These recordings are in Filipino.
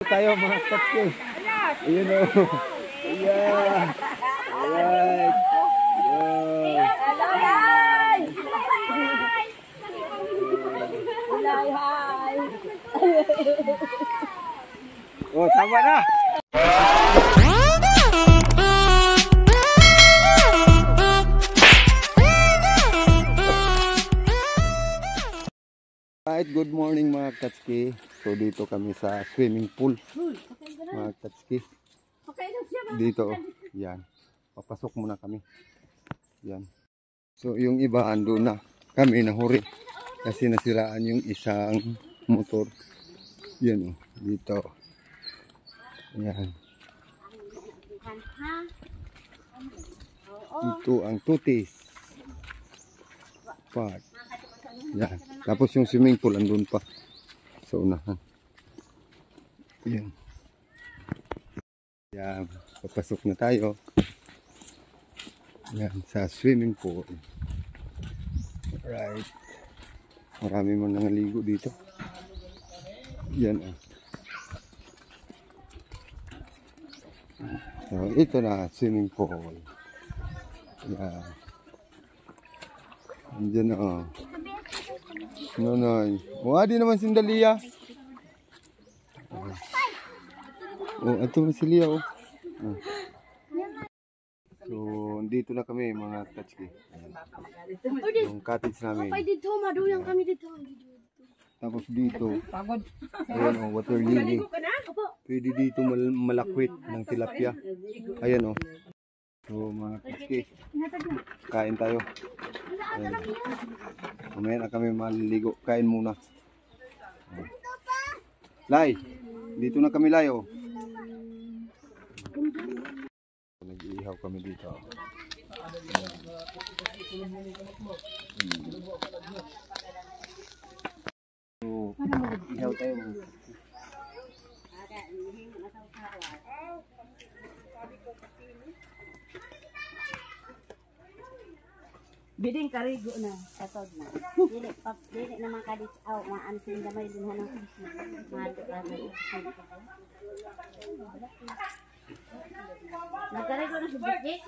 Tayo mga katke. Ayun o. Ayan. Alright. Hello guys! Hi! Oh, tama na. Right, good morning mga katski. So dito kami sa swimming pool. Mga katski. Dito, yan. Papasok muna kami. Yan. So yung iba ando na. Kami nahuri. Kasi nasiraan yung isang motor. Yan o. Dito. Yan. Ito ang tutis. Part. Yan. Tapos yung swimming pool andun pa. Sa unahan. Yan. Yan. Papasok na tayo. Yan. Sa swimming pool. Right. Marami mo nangaligo dito. Yan. So, ito na. Swimming pool. Yan. Diyan o. Nonoy. O, di naman sindalia. Oh, ito si Lia oh. So, dito na kami mga katski. Yung cottage namin. Dito, maduyang kami dito. Tapos dito, ayan oh, water lily. Pwede dito malakwit ng tilapia. Ayan oh. So mga katski, kain tayo. Ayan. Mamaya na kami maliligo. Kain muna. Lai, dito na kami Lai oh. Nag-iihaw kami dito. So, ihaw tayo. Biding karigo na, katod na. Dili naman kadit aw maansin damay din hanang nagkarigo na si Biding.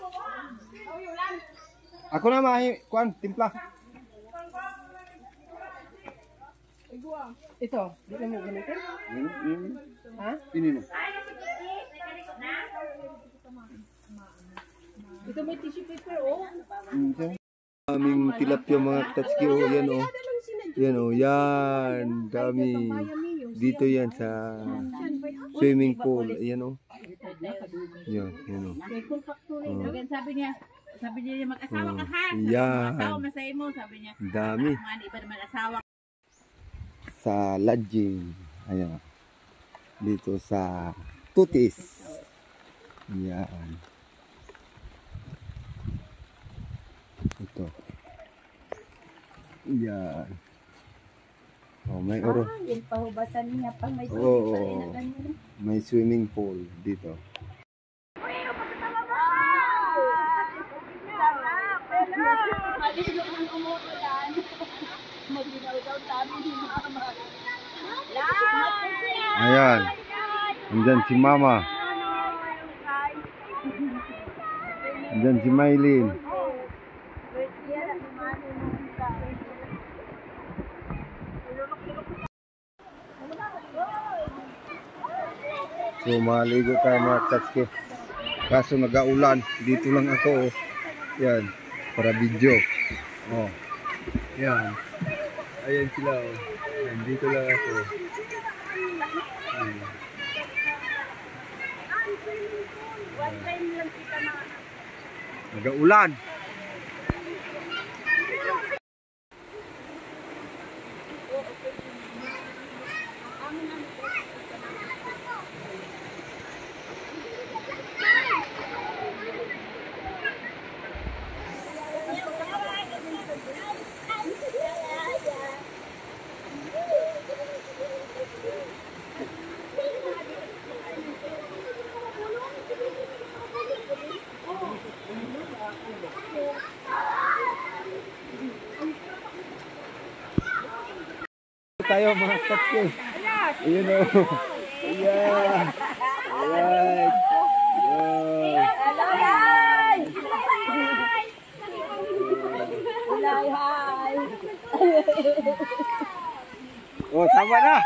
Ako na mahi, kuan, timpla. Ito, dili mo gamitin? Ha? Ini no. Ito may tissue paper oh. Aming tilapia mga katski oh, yan oh. Yan oh, yan. Dami. Dito yan sa swimming pool. Yan oh. Yan, yan oh. Sabi niya mag-asawa ka ha. Yan. Tao masay mo, sabi niya. Dami. Mga iba naman asawa. Sa lodging. Ayan. Dito sa tutis. Yan. Ito. Yan. Oh, may oro. Yung pahubasan niya pang may Oo. May swimming pool dito. Ayan. Andyan si Mama. Andyan si Maylin. So maligo tayo mga katski. Kaso nag-aulan. Dito lang ako oh. Yan. Para video. Oh. Yan. Ayan sila oh. Yan. Dito lang ako. Nag-aulan. Tayo mga katke. Ayun o. Ayan. Oh, tama na.